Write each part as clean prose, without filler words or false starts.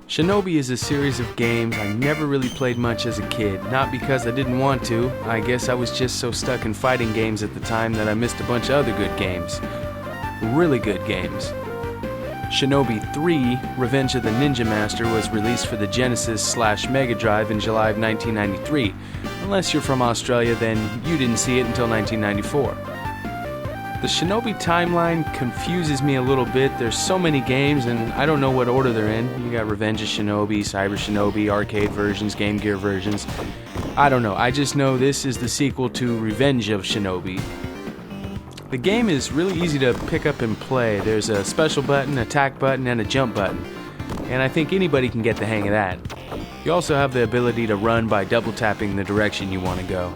Shinobi is a series of games I never really played much as a kid, not because I didn't want to. I guess I was just so stuck in fighting games at the time that I missed a bunch of other good games. Really good games. Shinobi III, Revenge of the Ninja Master was released for the Genesis/Mega Drive in July of 1993. Unless you're from Australia, then you didn't see it until 1994. The Shinobi timeline confuses me a little bit. There's so many games and I don't know what order they're in. You got Revenge of Shinobi, Cyber Shinobi, arcade versions, Game Gear versions. I don't know, I just know this is the sequel to Revenge of Shinobi. The game is really easy to pick up and play. There's a special button, attack button, and a jump button. And I think anybody can get the hang of that. You also have the ability to run by double tapping the direction you want to go.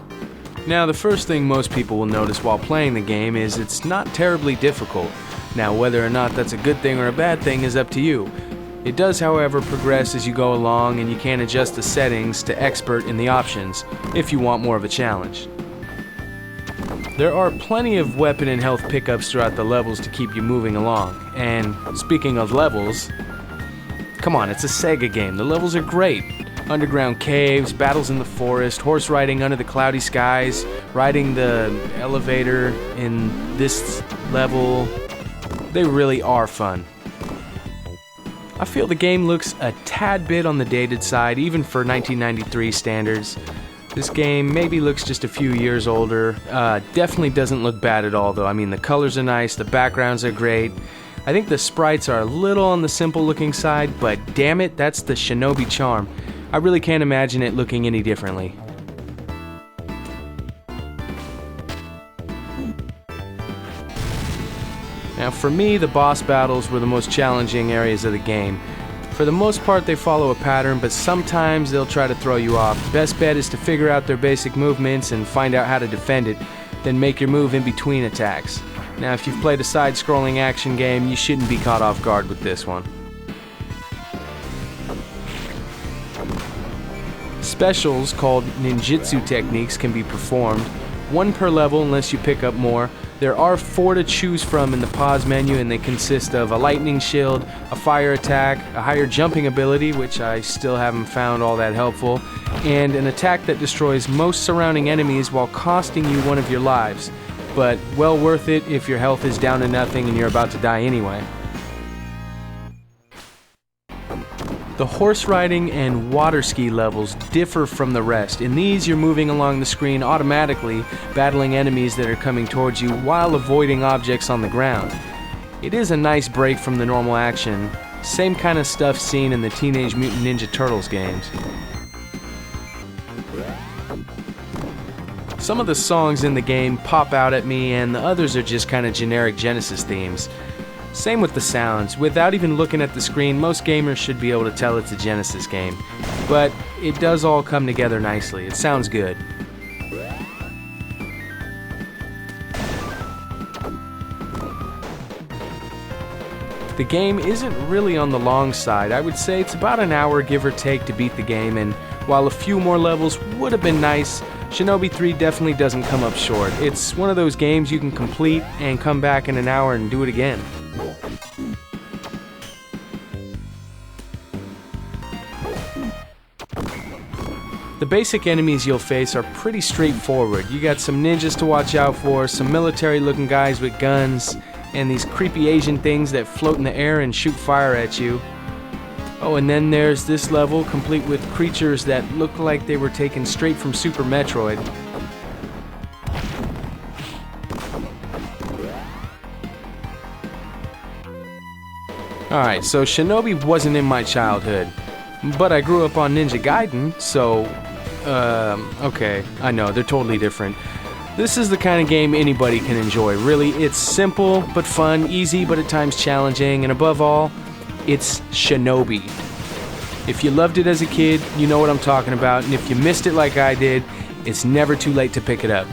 Now, the first thing most people will notice while playing the game is it's not terribly difficult. Now, whether or not that's a good thing or a bad thing is up to you. It does, however, progress as you go along, and you can adjust the settings to expert in the options if you want more of a challenge. There are plenty of weapon and health pickups throughout the levels to keep you moving along. And speaking of levels, come on, it's a Sega game. The levels are great. Underground caves, battles in the forest, horse riding under the cloudy skies, riding the elevator in this level. They really are fun. I feel the game looks a tad bit on the dated side, even for 1993 standards. This game maybe looks just a few years older. Definitely doesn't look bad at all though. I mean, the colors are nice, the backgrounds are great. I think the sprites are a little on the simple looking side, but damn it, that's the Shinobi charm. I really can't imagine it looking any differently. Now for me, the boss battles were the most challenging areas of the game. For the most part, they follow a pattern, but sometimes they'll try to throw you off. Best bet is to figure out their basic movements and find out how to defend it, then make your move in between attacks. Now if you've played a side-scrolling action game, you shouldn't be caught off guard with this one. Specials called ninjutsu techniques can be performed, one per level unless you pick up more. There are 4 to choose from in the pause menu, and they consist of a lightning shield, a fire attack, a higher jumping ability, which I still haven't found all that helpful, and an attack that destroys most surrounding enemies while costing you one of your lives, but well worth it if your health is down to nothing and you're about to die anyway. The horse riding and water ski levels differ from the rest. In these, you're moving along the screen automatically, battling enemies that are coming towards you while avoiding objects on the ground. It is a nice break from the normal action, same kind of stuff seen in the Teenage Mutant Ninja Turtles games. Some of the songs in the game pop out at me, and the others are just kind of generic Genesis themes. Same with the sounds. Without even looking at the screen, most gamers should be able to tell it's a Genesis game. But it does all come together nicely. It sounds good. The game isn't really on the long side. I would say it's about an hour give or take to beat the game, and while a few more levels would have been nice, Shinobi 3 definitely doesn't come up short. It's one of those games you can complete and come back in an hour and do it again. The basic enemies you'll face are pretty straightforward. You got some ninjas to watch out for, some military looking guys with guns, and these creepy Asian things that float in the air and shoot fire at you. Oh, and then there's this level complete with creatures that look like they were taken straight from Super Metroid. Alright, so Shinobi wasn't in my childhood, but I grew up on Ninja Gaiden, so, okay, I know, they're totally different. This is the kind of game anybody can enjoy, really. It's simple, but fun, easy, but at times challenging, and above all, it's Shinobi. If you loved it as a kid, you know what I'm talking about, and if you missed it like I did, it's never too late to pick it up.